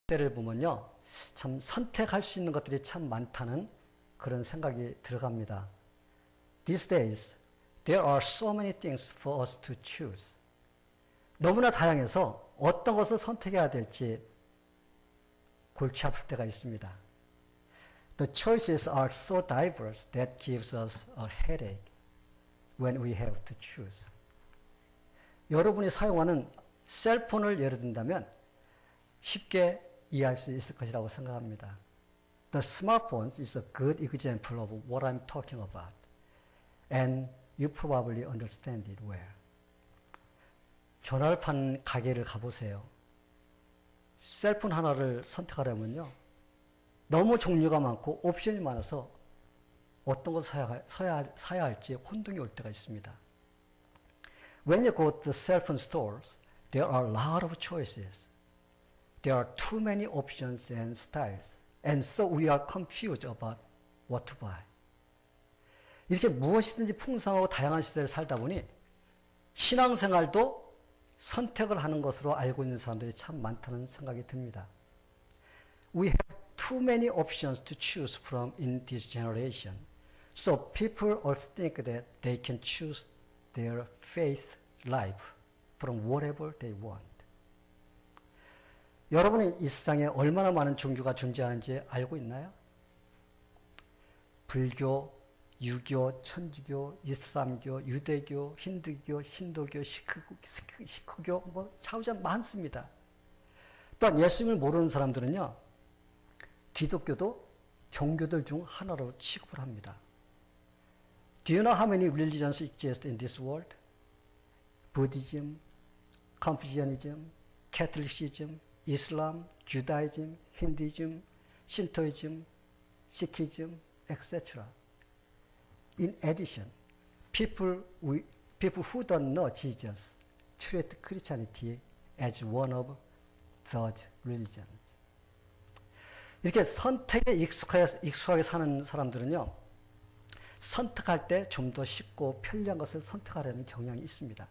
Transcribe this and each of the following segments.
때를 보면요, 참 선택할 수 있는 것들이 참 많다는 그런 생각이 들어갑니다. These days, there are so many things for us to choose. 너무나 다양해서 어떤 것을 선택해야 될지 골치 아플 때가 있습니다. The choices are so diverse that gives us a headache when we have to choose. 여러분이 사용하는 셀폰을 예를 든다면 쉽게 이해할 수 있을 것이라고 생각합니다. The smartphone is a good example of what I'm talking about. And you probably understand it well. 전화를 파는 가게를 가보세요. 셀폰 하나를 선택하려면요, 너무 종류가 많고 옵션이 많아서 어떤 것을 사야 할지 혼동이 올 때가 있습니다. When you go to the cell phone stores, there are a lot of choices. There are too many options and styles. And so we are confused about what to buy. 이렇게 무엇이든지 풍성하고 다양한 시대를 살다 보니 신앙생활도 선택을 하는 것으로 알고 있는 사람들이 참 많다는 생각이 듭니다. We have too many options to choose from in this generation. So people also think that they can choose their faith life from whatever they want. 여러분은 이 세상에 얼마나 많은 종교가 존재하는지 알고 있나요? 불교, 유교, 천주교, 이슬람교, 유대교, 힌두교, 신도교, 시크교, 차후전 많습니다. 또한 예수님을 모르는 사람들은요, 기독교도 종교들 중 하나로 취급을 합니다. Do you know how many religions exist in this world? Buddhism, Confucianism, Catholicism, Islam, Judaism, Hinduism, Shintoism, Sikhism, etc. In addition, people who don't know Jesus treat Christianity as one of those religions. 이렇게 선택에 익숙하게 사는 사람들은요, 선택할 때 좀 더 쉽고 편리한 것을 선택하려는 경향이 있습니다.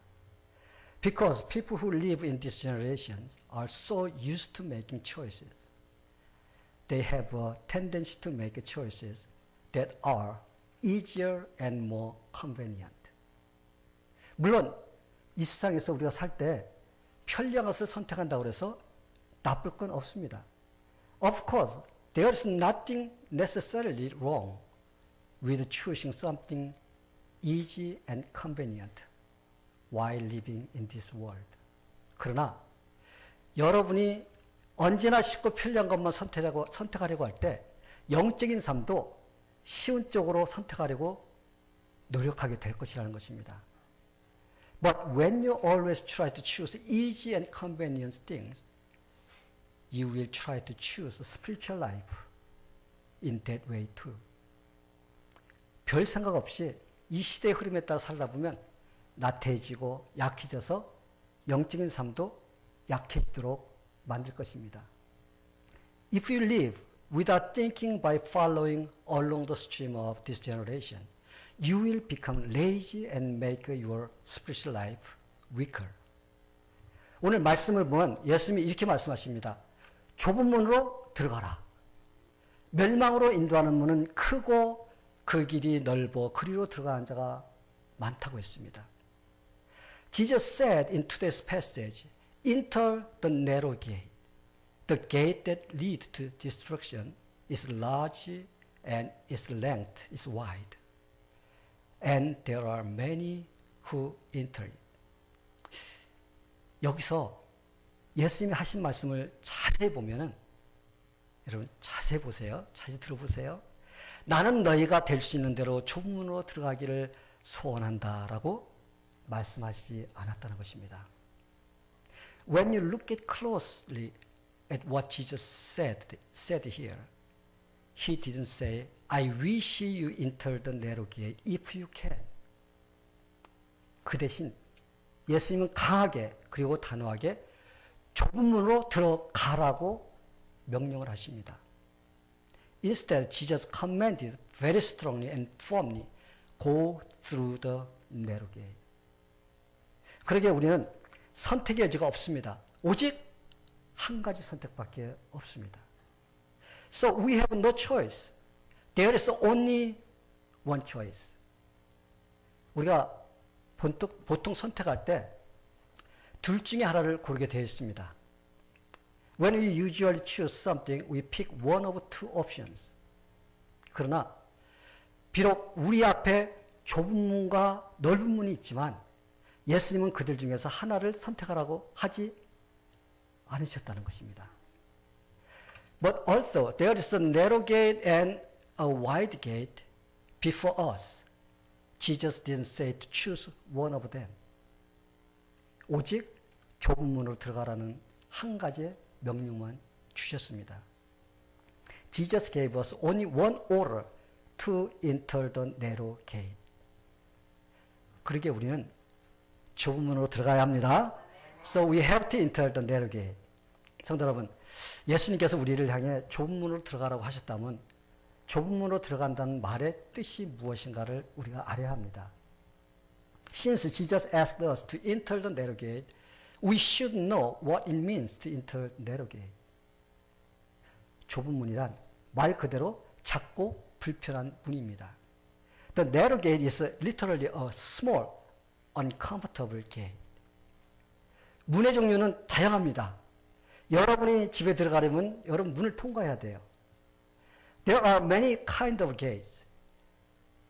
Because people who live in this generation are so used to making choices. They have a tendency to make choices that are easier and more convenient. 물론 이 세상에서 우리가 살 때 편리한 것을 선택한다고 해서 나쁠 건 없습니다. Of course, there is nothing necessarily wrong with choosing something easy and convenient while living in this world. 그러나 여러분이 언제나 쉽고 편리한 것만 선택하려고 할 때 영적인 삶도 쉬운 쪽으로 선택하려고 노력하게 될 것이라는 것입니다. But when you always try to choose easy and convenient things, you will try to choose a spiritual life in that way too. 별 생각 없이 이 시대의 흐름에 따라 살다 보면 나태해지고 약해져서 영적인 삶도 약해지도록 만들 것입니다. If you live without thinking by following along the stream of this generation, you will become lazy and make your spiritual life weaker. 오늘 말씀을 보면 예수님이 이렇게 말씀하십니다. 좁은 문으로 들어가라. 멸망으로 인도하는 문은 크고 그 길이 넓어 그리로 들어가는 자가 많다고 했습니다. Jesus said in today's passage, enter the narrow gate. The gate that leads to destruction is large and its length is wide. And there are many who enter it. 여기서 예수님이 하신 말씀을 자세히 보면은, 여러분 자세히 보세요. 자세히 들어보세요. 나는 너희가 될 수 있는 대로 좁은 문으로 들어가기를 소원한다라고 말씀하시지 않았다는 것입니다. When you look at closely at what Jesus said here, he didn't say, I wish you enter the narrow gate if you can. 그 대신 예수님은 강하게 그리고 단호하게 좁은 문으로 들어가라고 명령을 하십니다. Instead, Jesus commanded very strongly and firmly, go through the narrow gate. 그러기에 우리는 선택의 여지가 없습니다. 오직 한 가지 선택밖에 없습니다. So we have no choice. There is only one choice. 우리가 보통 선택할 때 둘 중에 하나를 고르게 되어 있습니다. When we usually choose something, we pick one of two options. 그러나 비록 우리 앞에 좁은 문과 넓은 문이 있지만 예수님은 그들 중에서 하나를 선택하라고 하지 않으셨다는 것입니다. But also there is a narrow gate and a wide gate before us. Jesus didn't say to choose one of them. 오직 좁은 문으로 들어가라는 한 가지의 명령만 주셨습니다. Jesus gave us only one order to enter the narrow gate. 그러기에 우리는 좁은 문으로 들어가야 합니다. So we have to enter the narrow gate. 성도 여러분, 예수님께서 우리를 향해 좁은 문으로 들어가라고 하셨다면 좁은 문으로 들어간다는 말의 뜻이 무엇인가를 우리가 알아야 합니다. Since Jesus asked us to enter the narrow gate, we should know what it means to enter the narrow gate. 좁은 문이란 말 그대로 작고 불편한 문입니다. The narrow gate is literally a small, uncomfortable gate. 문의 종류는 다양합니다. 여러분이 집에 들어가려면 여러분 문을 통과해야 돼요. There are many kinds of gates.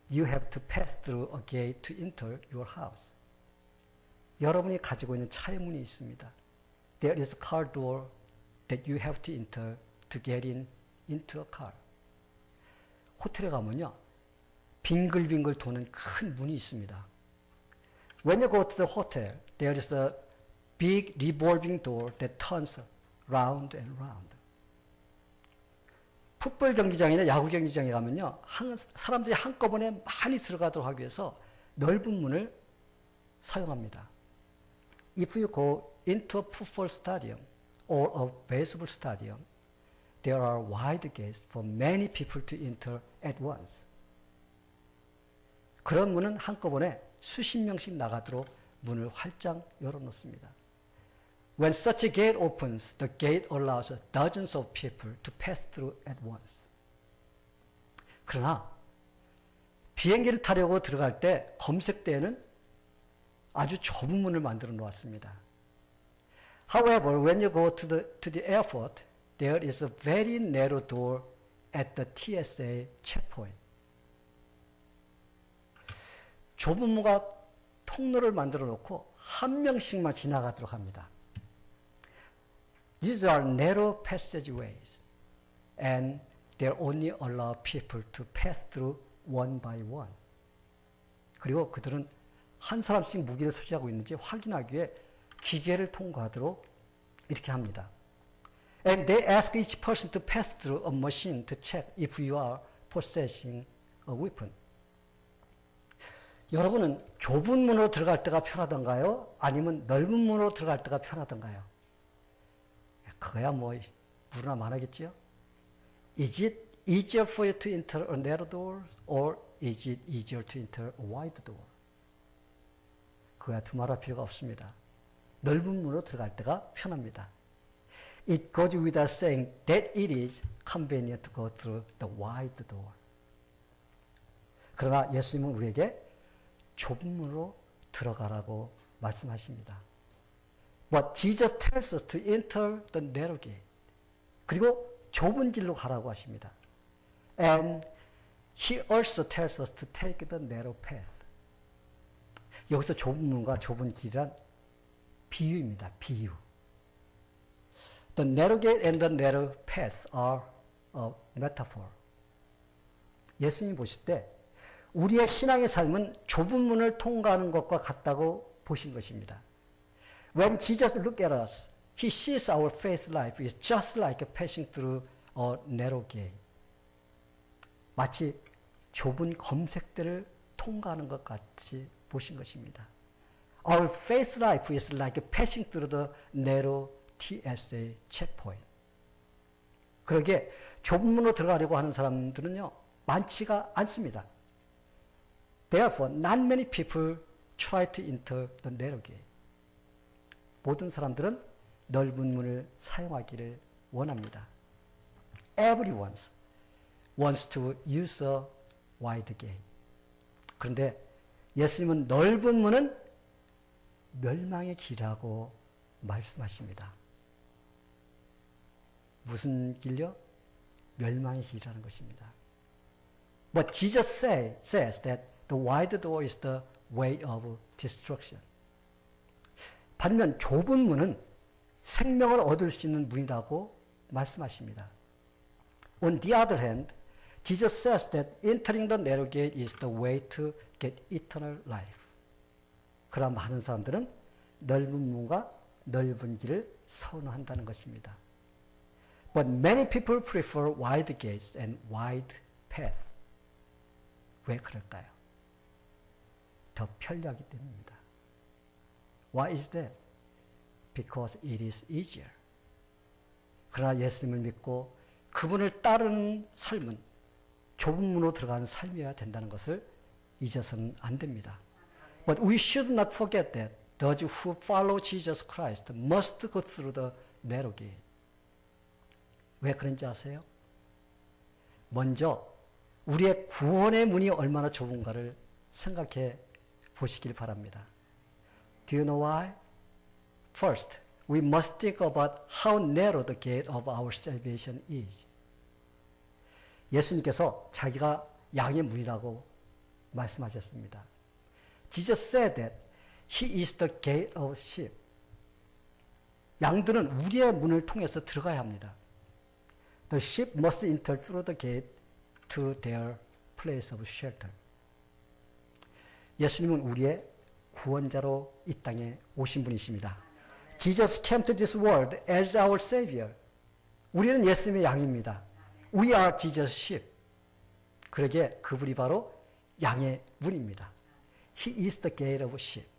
You have to pass through a gate to enter your house. 여러분이 가지고 있는 차의 문이 있습니다. There is a car door that you have to enter to get into a car. 호텔에 가면요, 빙글빙글 도는 큰 문이 있습니다. When you go to the hotel, there is a big revolving door that turns round and round. 풋볼 경기장이나 야구 경기장에 가면요, 사람들이 한꺼번에 많이 들어가도록 하기 위해서 넓은 문을 사용합니다. If you go into a football stadium or a baseball stadium, there are wide gates for many people to enter at once. 그런 문은 한꺼번에 수십 명씩 나가도록 문을 활짝 열어놓습니다. When such a gate opens, the gate allows dozens of people to pass through at once. 그러나 비행기를 타려고 들어갈 때 검색대에는 아주 좁은 문을 만들어 놓았습니다. However, when you go to the airport, there is a very narrow door at the TSA checkpoint. 좁은 문과 통로를 만들어 놓고 한 명씩만 지나가도록 합니다. These are narrow passageways, and they only allow people to pass through one by one. 그리고 그들은 한 사람씩 무기를 소지하고 있는지 확인하기 위해 기계를 통과하도록 이렇게 합니다. And they ask each person to pass through a machine to check if you are possessing a weapon. 여러분은 좁은 문으로 들어갈 때가 편하던가요? 아니면 넓은 문으로 들어갈 때가 편하던가요? 그거야 뭐 누구나 말하겠죠? Is it easier for you to enter a narrow door or is it easier to enter a wide door? 그거야 두말할 필요가 없습니다. 넓은 문으로 들어갈 때가 편합니다. It goes without saying that it is convenient to go through the wide door. 그러나 예수님은 우리에게 좁은 문으로 들어가라고 말씀하십니다. But Jesus tells us to enter the narrow gate. 그리고 좁은 길로 가라고 하십니다. And He also tells us to take the narrow path. 여기서 좁은 문과 좁은 길이란 비유입니다. 비유. The narrow gate and the narrow path are a metaphor. 예수님 보실 때 우리의 신앙의 삶은 좁은 문을 통과하는 것과 같다고 보신 것입니다. When Jesus looks at us, He sees our faith life is just like passing through a narrow gate. 마치 좁은 검색대를 통과하는 것 같이 보신 것입니다. Our faith life is like passing through the narrow TSA checkpoint. 그러기에 좁은 문으로 들어가려고 하는 사람들은요, 많지가 않습니다. Therefore, not many people try to enter the narrow gate. 모든 사람들은 넓은 문을 사용하기를 원합니다. Everyone wants to use a wide gate. 그런데 예수님은 넓은 문은 멸망의 길이라고 말씀하십니다. 무슨 길요? 멸망의 길이라는 것입니다. But Jesus says that the wide door is the way of destruction. 반면 좁은 문은 생명을 얻을 수 있는 문이라고 말씀하십니다. On the other hand, Jesus says that entering the narrow gate is the way to get eternal life. 그러나 많은 사람들은 넓은 문과 넓은 길을 선호한다는 것입니다. But many people prefer wide gates and wide path. 왜 그럴까요? 더 편리하기 때문입니다. Why is that? Because it is easier. 그러나 예수님을 믿고 그분을 따르는 삶은 좁은 문으로 들어가는 삶이어야 된다는 것을 잊어서는 안 됩니다. But we should not forget that those who follow Jesus Christ must go through the narrow gate. 왜 그런지 아세요? 먼저 우리의 구원의 문이 얼마나 좁은가를 생각해 보시길 바랍니다. Do you know why? First, we must think about how narrow the gate of our salvation is. 예수님께서 자기가 양의 문이라고 말씀하셨습니다. Jesus said that He is the gate of sheep. 양들은 우리의 문을 통해서 들어가야 합니다. The sheep must enter through the gate to their place of shelter. 예수님은 우리의 구원자로 이 땅에 오신 분이십니다. Jesus came to this world as our Savior. 우리는 예수님의 양입니다. We are Jesus' sheep. 그러기에 그분이 바로 양의 문입니다. He is the gate of sheep.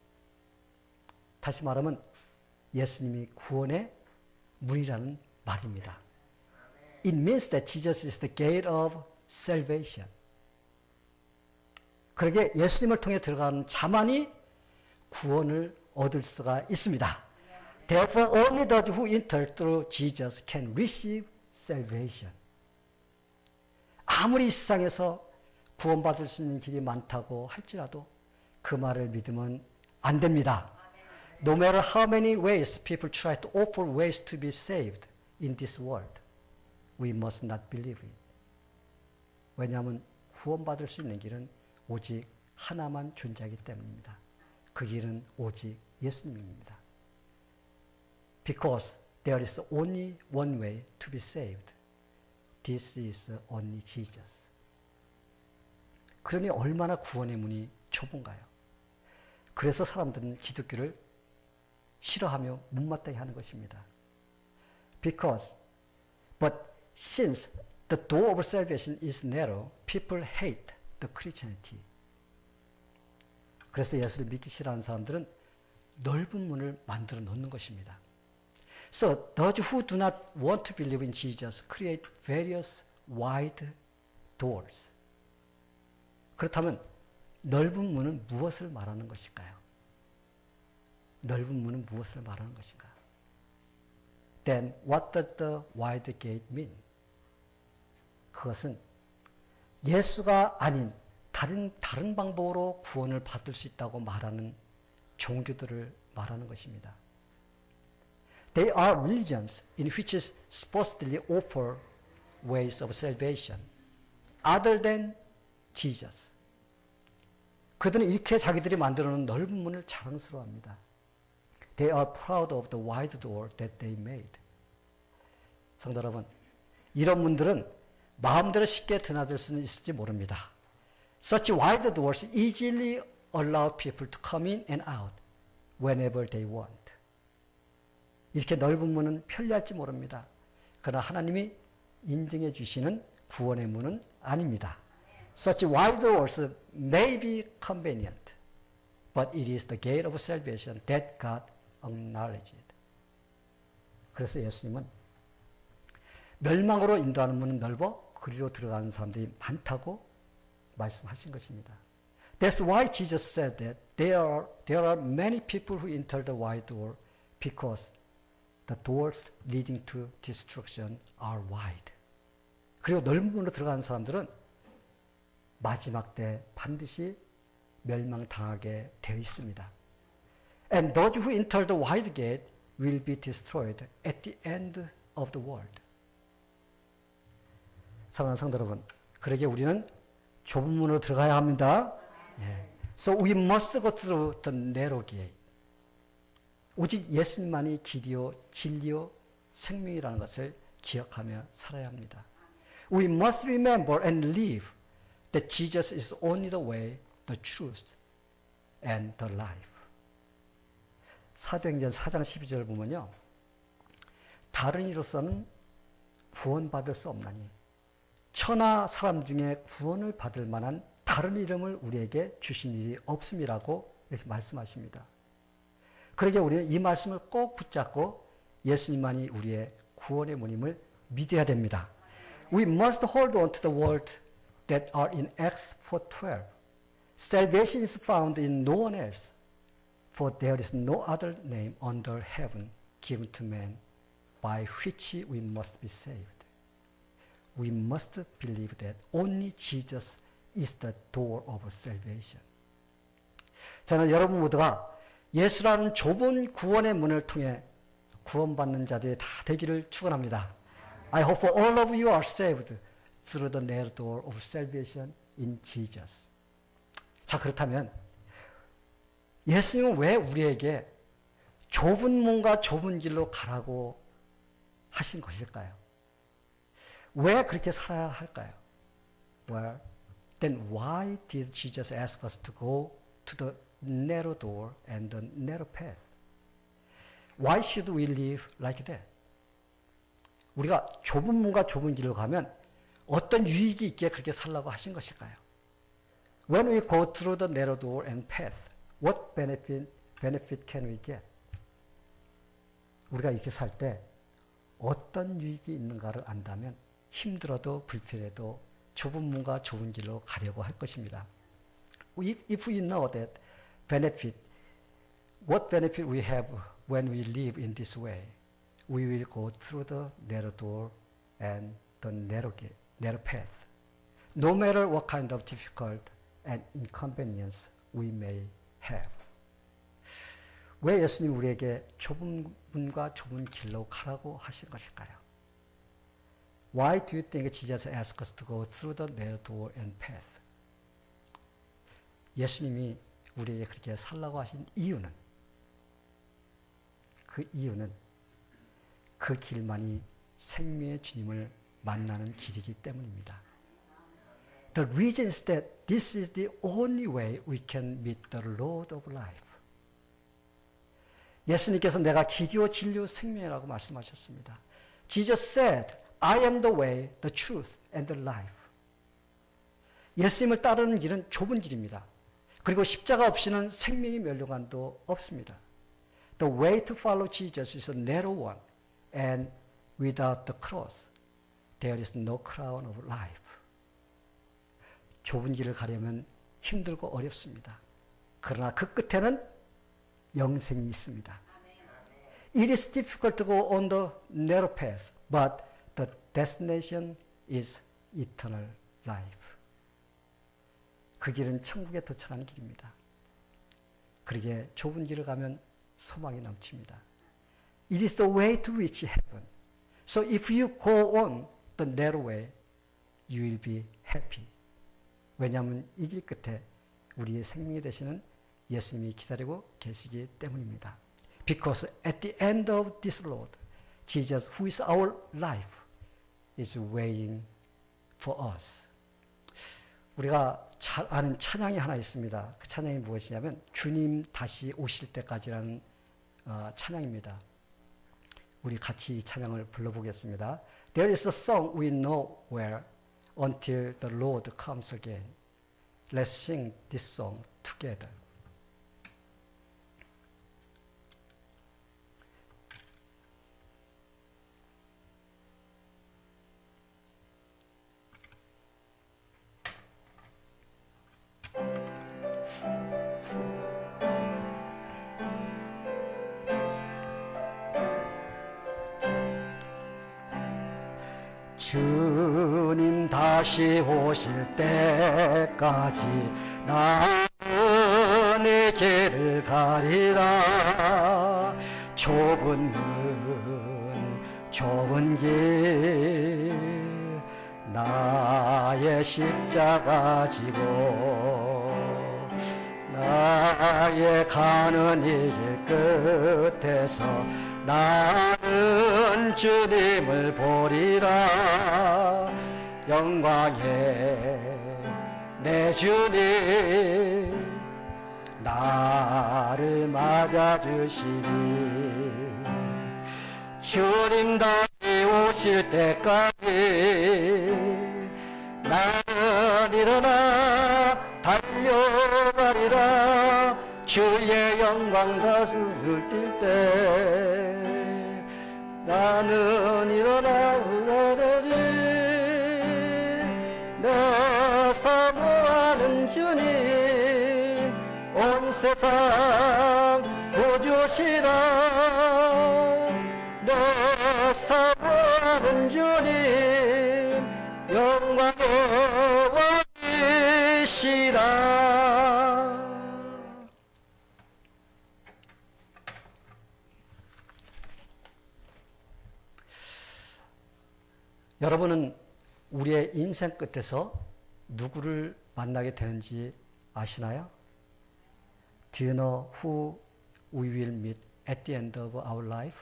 다시 말하면 예수님이 구원의 문이라는 말입니다. It means that Jesus is the gate of salvation. 그러기에 예수님을 통해 들어가는 자만이 구원을 얻을 수가 있습니다. Therefore, only those who enter through Jesus can receive salvation. 아무리 이 세상에서 구원받을 수 있는 길이 많다고 할지라도 그 말을 믿으면 안 됩니다. No matter how many ways people try to offer ways to be saved in this world, we must not believe it. 왜냐하면 구원받을 수 있는 길은 오직 하나만 존재하기 때문입니다. 그 길은 오직 예수님입니다. Because there is only one way to be saved. This is only Jesus. 그러니 얼마나 구원의 문이 좁은가요? 그래서 사람들은 기독교를 싫어하며 못마땅해 하는 것입니다. But since the door of salvation is narrow, people hate the Christianity. 그래서 예수를 믿기 싫어하는 사람들은 넓은 문을 만들어 놓는 것입니다. So those who do not want to believe in Jesus create various wide doors. 그렇다면 넓은 문은 무엇을 말하는 것일까요? 넓은 문은 무엇을 말하는 것인가? Then what does the wide gate mean? 그것은 예수가 아닌 다른 방법으로 구원을 받을 수 있다고 말하는 종교들을 말하는 것입니다. They are religions in which supposedly offer ways of salvation other than Jesus. 그들은 이렇게 자기들이 만들어 놓은 넓은 문을 자랑스러워합니다. They are proud of the wide door that they made. 성도 여러분, 이런 문들은 마음대로 쉽게 드나들 수는 있을지 모릅니다. Such wide doors easily allow people to come in and out whenever they want. 이렇게 넓은 문은 편리할지 모릅니다. 그러나 하나님이 인정해 주시는 구원의 문은 아닙니다. Such wide doors may be convenient, but it is the gate of salvation that God acknowledged. 그래서 예수님은 멸망으로 인도하는 문은 넓어 그리로 들어가는 사람들이 많다고 말씀하신 것입니다. That's why Jesus said that there are many people who enter the wide door because The doors leading to destruction are wide. 그리고 넓은 문으로 들어가는 사람들은 마지막 때 반드시 멸망당하게 되어 있습니다. And those who enter the wide gate will be destroyed at the end of the world. 사랑하는 성도 여러분, 그러기에 우리는 좁은 문으로 들어가야 합니다. 예. So we must go through the narrow gate. 오직 예수님만이 길이요, 진리요, 생명이라는 것을 기억하며 살아야 합니다. We must remember and live that Jesus is only the way, the truth, and the life. 사도행전 4장 12절을 보면요. 다른 이로서는 구원받을 수 없나니 천하 사람 중에 구원을 받을 만한 다른 이름을 우리에게 주신 일이 없음이라고 이렇게 말씀하십니다. 그러기에 우리는 이 말씀을 꼭 붙잡고 예수님만이 우리의 구원의 문임을 믿어야 됩니다. We must hold on to the word that are in Acts 4:12. Salvation is found in no one else, for there is no other name under heaven given to man by which we must be saved. We must believe that only Jesus is the door of salvation. 저는 여러분 모두가 예수라는 좁은 구원의 문을 통해 구원받는 자들이 다 되기를 축원합니다. I hope all of you are saved through the narrow door of salvation in Jesus. 자, 그렇다면 예수님은 왜 우리에게 좁은 문과 좁은 길로 가라고 하신 것일까요? 왜 그렇게 살아야 할까요? Well, then why did Jesus ask us to go to the narrow door and the narrow path? Why should we live like that? 우리가 좁은 문과 좁은 길로 가면 어떤 유익이 있기에 그렇게 살라고 하신 것일까요? When we go through the narrow door and path, what benefit can we get? 우리가 이렇게 살 때 어떤 유익이 있는가를 안다면 힘들어도 불편해도 좁은 문과 좁은 길로 가려고 할 것입니다. If we know that benefit, what benefit we have when we live in this way, we will go through the narrow door and the narrow path, no matter what kind of difficult and inconvenience we may have. 왜 예수님 우리에게 좁은 문과 좁은 길로 가라고 하신 것일까요? Why do you think Jesus asked us to go through the narrow door and path? 예수님이 우리에게 그렇게 살라고 하신 이유는 그 길만이 생명의 주님을 만나는 길이기 때문입니다. The reason is that this is the only way we can meet the Lord of life. 예수님께서 내가 길이요 진리요 생명이라고 말씀하셨습니다. Jesus said, I am the way, the truth, and the life. 예수님을 따르는 길은 좁은 길입니다. 그리고 십자가 없이는 생명의 면류관도 없습니다. The way to follow Jesus is a narrow one, and without the cross, there is no crown of life. 좁은 길을 가려면 힘들고 어렵습니다. 그러나 그 끝에는 영생이 있습니다. It is difficult to go on the narrow path, but the destination is eternal life. 그 길은 천국에 도착하는 길입니다. 그러기에 좁은 길을 가면 소망이 넘칩니다. It is the way to reach heaven. So if you go on the narrow way, you will be happy. 왜냐하면 이 길 끝에 우리의 생명이 되시는 예수님이 기다리고 계시기 때문입니다. Because at the end of this road, Jesus, who is our life, is waiting for us. 우리가 잘 아는 찬양이 하나 있습니다. 그 찬양이 무엇이냐면 주님 다시 오실 때까지라는 찬양입니다. 우리 같이 이 찬양을 불러보겠습니다. There is a song we know well until the Lord comes again. Let's sing this song together. 주님 다시 오실 때까지 나는 내 길을 가리라. 좁은 길 나의 십자가 지고 나의 가는 이 길 끝에서 나는 주님을 보리라. 영광의 내 주님 나를 맞아주시니 주님 다시 오실 때까지 나는 일어나 달려가리라. 주의 영광 다스릴 뛸 때 나는 일어나 가리. 내 사모하는 주님 온 세상 구주시라. 내 사모하는 주님 영광의 왕이시라. 여러분은 우리의 인생 끝에서 누구를 만나게 되는지 아시나요? Do you know who we will meet at the end of our life?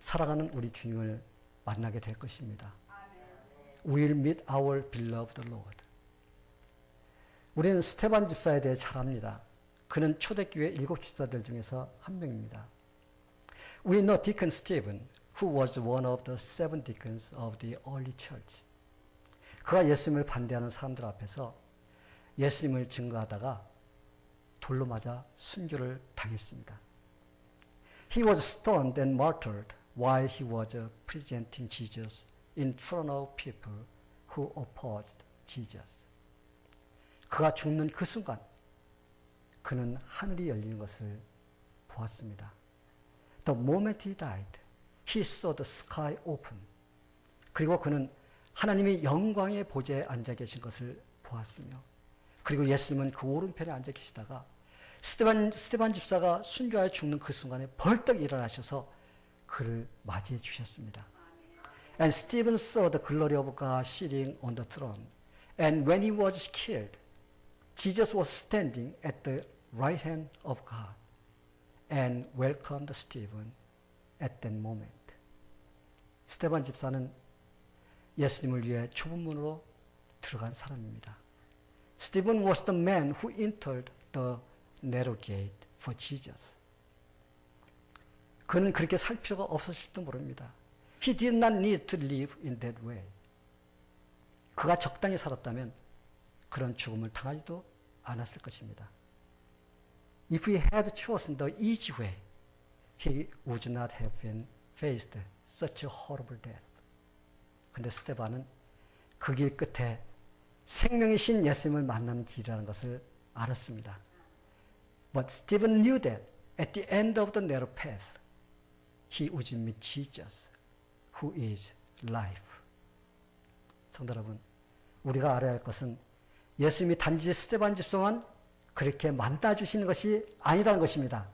살아가는 우리 주님을 만나게 될 것입니다. We will meet our beloved Lord. 우리는 스테반 집사에 대해 잘 압니다. 그는 초대교회 7 집사들 중에서 한 명입니다. We know Deacon Stephen, who was one of the 7 deacons of the early church. 그가 예수님을 반대하는 사람들 앞에서 예수님을 증거하다가 돌로 맞아 순교를 당했습니다. He was stoned and martyred while he was presenting Jesus in front of people who opposed Jesus. 그가 죽는 그 순간 그는 하늘이 열리는 것을 보았습니다. The moment he died, he saw the sky open. 그리고 그는 하나님이 영광의 보좌에 앉아 계신 것을 보았으며, 그리고 예수님은 그 오른편에 앉아 계시다가 스테반 집사가 순교하여 죽는 그 순간에 벌떡 일어나셔서 그를 맞이해 주셨습니다. And Stephen saw the glory of God sitting on the throne. And when he was killed, Jesus was standing at the right hand of God and welcomed Stephen at that moment. 스테반 집사는 예수님을 위해 좁은 문으로 들어간 사람입니다. Stephen was the man who entered the narrow gate for Jesus. 그는 그렇게 살 필요가 없었을지도 모릅니다. He did not need to live in that way. 그가 적당히 살았다면 그런 죽음을 당하지도 않았을 것입니다. If he had chosen the easy way, he would not have been faced such a horrible death. 근데 스테반은 그 길 끝에 생명이신 예수님을 만나는 길이라는 것을 알았습니다. But Stephen knew that at the end of the narrow path, he would meet Jesus, who is life. 성도 여러분, 우리가 알아야 할 것은 예수님이 단지 스테반 집사만 그렇게 만나주시는 것이 아니라는 것입니다.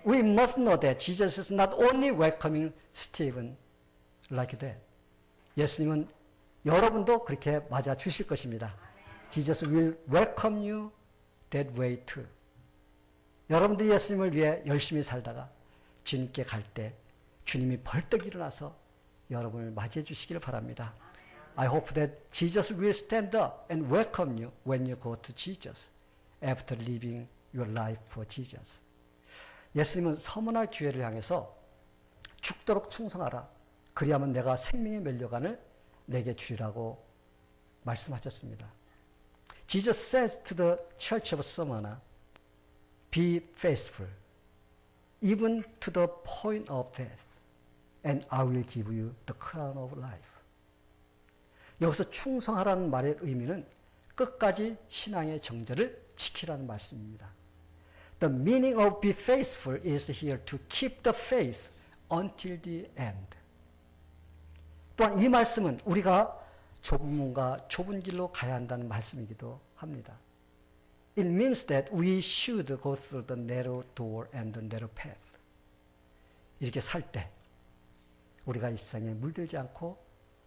We must know that Jesus is not only welcoming Stephen like that. 예수님은 여러분도 그렇게 맞아 주실 것입니다. Jesus will welcome you that way too. 여러분들이 예수님을 위해 열심히 살다가 주님께 갈 때 주님이 벌떡 일어나서 여러분을 맞이해 주시기를 바랍니다. I hope that Jesus will stand up and welcome you when you go to Jesus after living your life for Jesus. 예수님은 서문할 기회를 향해서 죽도록 충성하라. 그리하면 내가 생명의 면류관을 내게 주리라고 말씀하셨습니다. Jesus says to the church of Smyrna, be faithful, even to the point of death, and I will give you the crown of life. 여기서 충성하라는 말의 의미는 끝까지 신앙의 정절을 지키라는 말씀입니다. The meaning of be faithful is here to keep the faith until the end. 또한 이 말씀은 우리가 좁은 문과 좁은 길로 가야 한다는 말씀이기도 합니다. It means that we should go through the narrow door and the narrow path. 이렇게 살 때 우리가 이 세상에 물들지 않고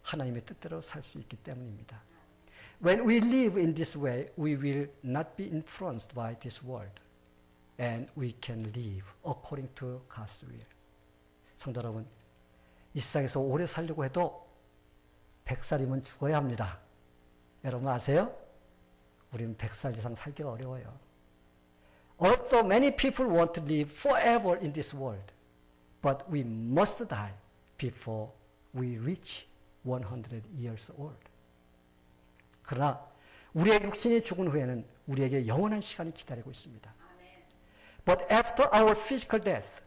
하나님의 뜻대로 살 수 있기 때문입니다. When we live in this way, we will not be influenced by this world, and we can live according to God's will. 성도 여러분, 이 세상에서 오래 살려고 해도 100살이면 죽어야 합니다. 여러분 아세요? 우리는 100살 이상 살기가 어려워요. Although many people want to live forever in this world, but we must die before we reach 100 years old. 그러나 우리의 육신이 죽은 후에는 우리에게 영원한 시간이 기다리고 있습니다. But after our physical death,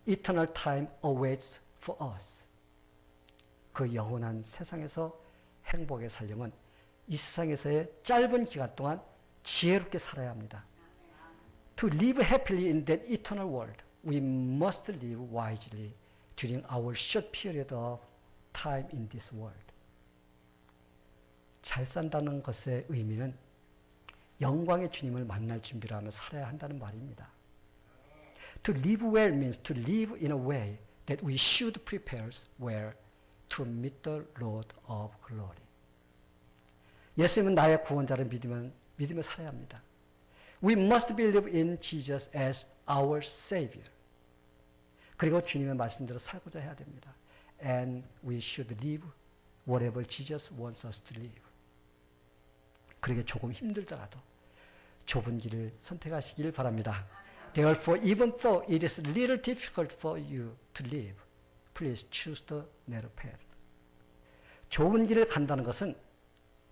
eternal time awaits for us. 그 영원한 세상에서 행복에 살려면 이 세상에서의 짧은 기간 동안 지혜롭게 살아야 합니다. To live happily in that eternal world, we must live wisely during our short period of time in this world. 잘 산다는 것의 의미는 영광의 주님을 만날 준비를 하며 살아야 한다는 말입니다. To live well means to live in a way that we should prepare well to meet the Lord of glory. 예수님은 나의 구원자를 믿으며 살아야 합니다. We must believe in Jesus as our Savior. 그리고 주님의 말씀대로 살고자 해야 됩니다. And we should live whatever Jesus wants us to live. 그러게 조금 힘들더라도 좁은 길을 선택하시길 바랍니다. Therefore, even though it is a little difficult for you to live, please choose the narrow path. 좁은 길을 간다는 것은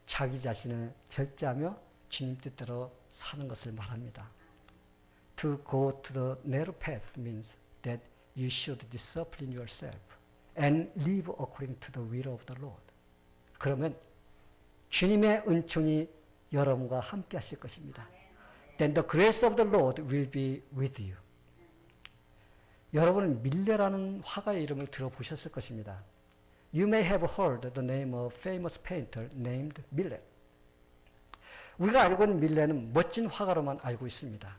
자기 자신을 절제하며 주님 뜻대로 사는 것을 말합니다. To go to the narrow path means that you should discipline yourself and live according to the will of the Lord. 그러면 주님의 은총이 여러분과 함께 하실 것입니다. Then the grace of the Lord will be with you. 여러분은 밀레라는 화가의 이름을 들어보셨을 것입니다. You may have heard the name of famous painter named Millet. 우리가 알고 있는 밀레는 멋진 화가로만 알고 있습니다.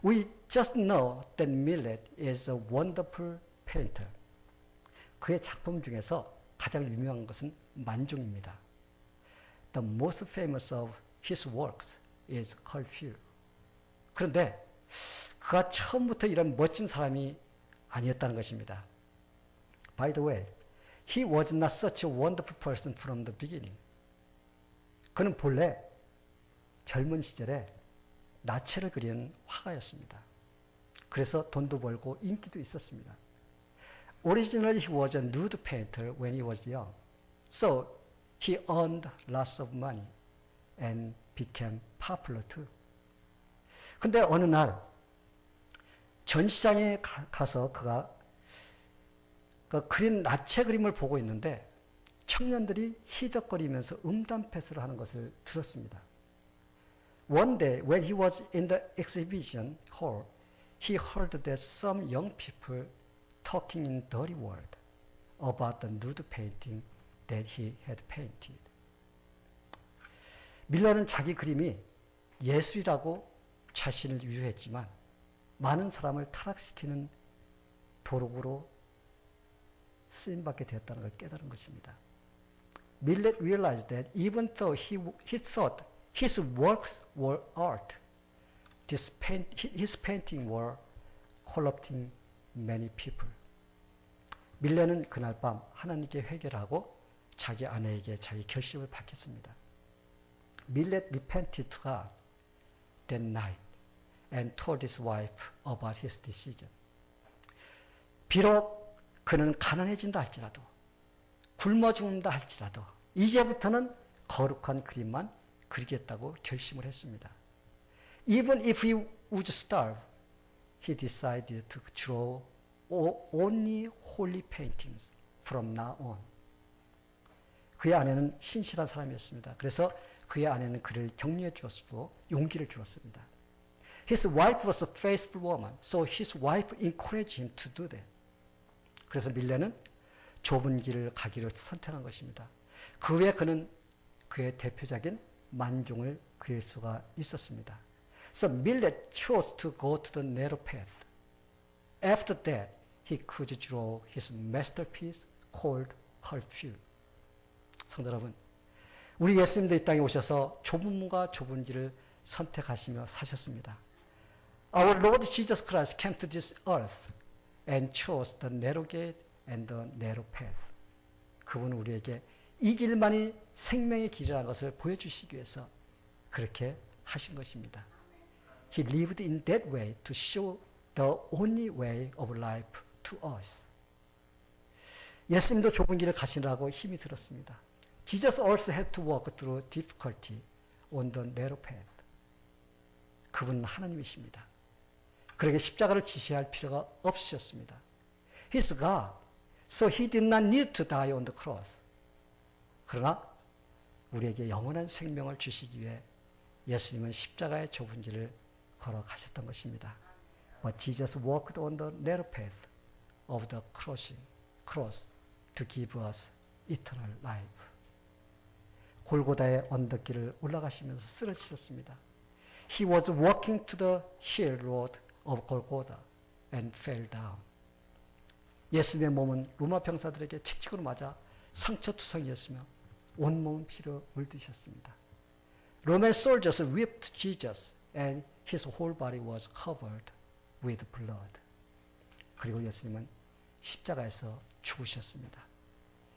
We just know that Millet is a wonderful painter. 그의 작품 중에서 가장 유명한 것은 만종입니다. The most famous of his works is called Few. 그런데 그가 처음부터 이런 멋진 사람이 아니었다는 것입니다. By the way, he was not such a wonderful person from the beginning. 그는 본래 젊은 시절에 나체를 그리는 화가였습니다. 그래서 돈도 벌고 인기도 있었습니다. Originally he was a nude painter when he was young. So he earned lots of money and became popular too. 근데 어느 날 전시장에 가서 그가 그 그린 나체 그림을 보고 있는데 청년들이 희덕거리면서 음담패스를 하는 것을 들었습니다. One day when he was in the exhibition hall, he heard that some young people talking in dirty word about the nude painting that he had painted. 밀러는 자기 그림이 예술이라고 자신을 유효했지만 많은 사람을 타락시키는 도록으로 쓰임받게 되었다는 걸 깨달은 것입니다. Millet realized that even though he thought his works were art, his painting were corrupting many people. 밀레는 그날 밤 하나님께 회개를 하고 자기 아내에게 자기 결심을 밝혔습니다. Millet repented to God that night and told his wife about his decision. 비록 그는 가난해진다 할지라도 굶어 죽는다 할지라도 이제부터는 거룩한 그림만 그리겠다고 결심을 했습니다. Even if he would starve, he decided to draw only holy paintings from now on. 그의 아내는 신실한 사람이었습니다. 그래서 그의 아내는 그를 격려해 주었고 용기를 주었습니다. His wife was a faithful woman, so his wife encouraged him to do that. 그래서 밀레는 좁은 길을 가기로 선택한 것입니다. 그 후에 그는 그의 대표적인 만종을 그릴 수가 있었습니다. So Millet chose to go to the narrow path. After that, he could draw his masterpiece called Perfume. 성도 여러분, 우리 예수님도 이 땅에 오셔서 좁은 문과 좁은 길을 선택하시며 사셨습니다. Our Lord Jesus Christ came to this earth and chose the narrow gate and the narrow path. 그분은 우리에게 이 길만이 생명의 길이라는 것을 보여주시기 위해서 그렇게 하신 것입니다. He lived in that way to show the only way of life to us. 예수님도 좁은 길을 가시라고 힘이 들었습니다. Jesus also had to walk through difficulty on the narrow path. 그분은 하나님이십니다. 그에게 십자가를 지시할 필요가 없으셨습니다. He's God, so he did not need to die on the cross. 그러나 우리에게 영원한 생명을 주시기 위해 예수님은 십자가의 좁은 길을 걸어가셨던 것입니다. But Jesus walked on the narrow path of the cross to give us eternal life. 골고다의 언덕길을 올라가시면서 쓰러지셨습니다. He was walking to the hill road of Golgotha and fell down. 예수님의 몸은 로마 병사들에게 칙칙으로 맞아 상처투성이었으며 온몸 피로 물드셨습니다. Roman soldiers whipped Jesus and his whole body was covered with blood. 그리고 예수님은 십자가에서 죽으셨습니다.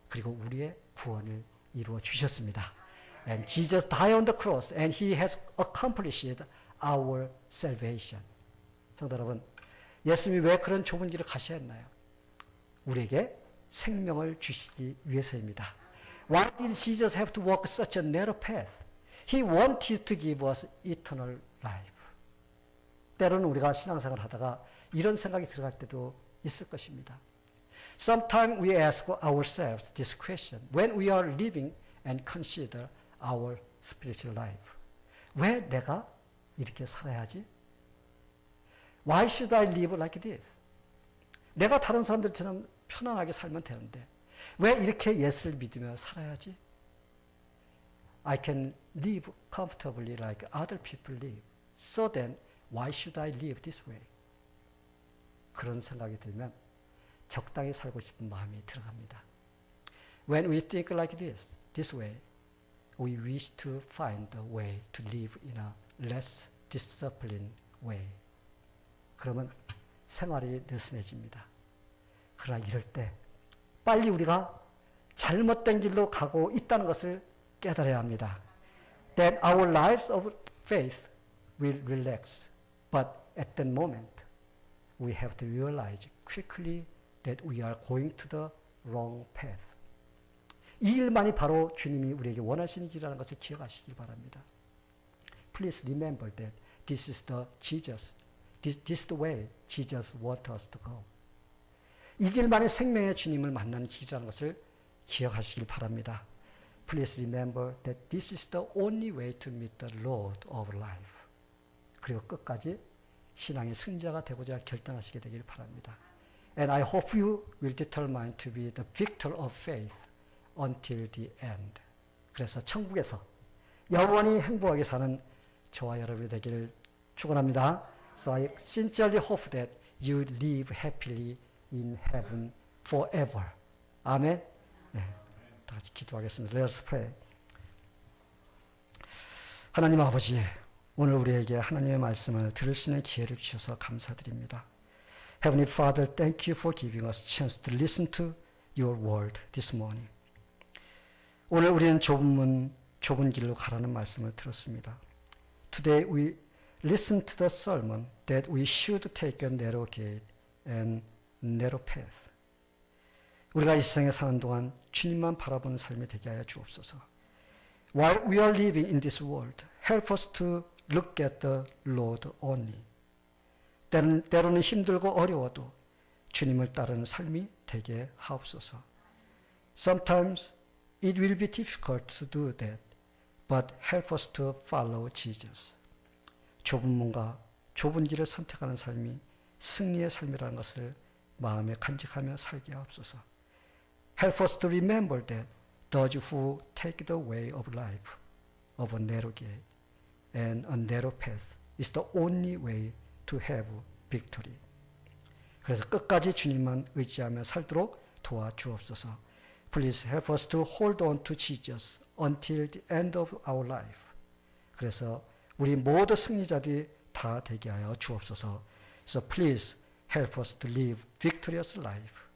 그리고 우리의 구원을 이루어 주셨습니다. And Jesus died on the cross and he has accomplished our salvation. 성도 여러분, 예수님이 왜 그런 좁은 길을 가셔야 했나요? 우리에게 생명을 주시기 위해서입니다. Why did Jesus have to walk such a narrow path? He wanted to give us eternal life. 때로는 우리가 신앙생활을 하다가 이런 생각이 들어갈 때도 있을 것입니다. Sometimes we ask ourselves this question when we are living and consider our spiritual life. 왜 내가 이렇게 살아야 하지? Why should I live like this? 내가 다른 사람들처럼 편안하게 살면 되는데 왜 이렇게 예수를 믿으며 살아야지? I can live comfortably like other people live. So then, why should I live this way? 그런 생각이 들면 적당히 살고 싶은 마음이 들어갑니다. When we think like this way, we wish to find a way to live in a less disciplined way. 그러면 생활이 느슨해집니다. 그러나 이럴 때 빨리 우리가 잘못된 길로 가고 있다는 것을 깨달아야 합니다. Then our lives of faith will relax. But at that moment, we have to realize quickly that we are going to the wrong path. 이 일만이 바로 주님이 우리에게 원하시는 길이라는 것을 기억하시기 바랍니다. Please remember that this is the way Jesus wants us to go. 이 길만이 생명의 주님을 만나는 길이라는 것을 기억하시길 바랍니다. Please remember that this is the only way to meet the Lord of life. 그리고 끝까지 신앙의 승자가 되고자 결단하시게 되길 바랍니다. And I hope you will determine to be the victor of faith until the end. 그래서 천국에서 영원히 행복하게 사는 저와 여러분이 되기를 축원합니다. So I sincerely hope that you live happily in heaven forever. 아멘. 네, 다 같이 기도하겠습니다. Let us pray. 하나님 아버지, 오늘 우리에게 하나님의 말씀을 들을 수 있는 기회를 주셔서 감사드립니다. Heavenly Father, thank you for giving us a chance to listen to your word this morning. 오늘 우리는 좁은 길로 가라는 말씀을 들었습니다. Today we listen to the sermon that we should take a narrow gate and narrow path. 우리가 이 세상에 사는 동안 주님만 바라보는 삶이 되게 하여 주옵소서. While we are living in this world, help us to look at the Lord only. 때로는 힘들고 어려워도 주님을 따르는 삶이 되게 하옵소서. Sometimes it will be difficult to do that, but help us to follow Jesus. 좁은 문과 좁은 길을 선택하는 삶이 승리의 삶이라는 것을 마음에 간직하며 살게 하옵소서. Help us to remember that those who take the way of life, of a narrow gate and a narrow path, is the only way to have victory. 그래서 끝까지 주님만 의지하며 살도록 도와주옵소서. Please help us to hold on to Jesus until the end of our life. 그래서 우리 모두 승리자들이 다 되게 하여 주옵소서. So please help us to live victorious life.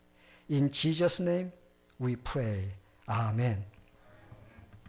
In Jesus' name we pray. Amen.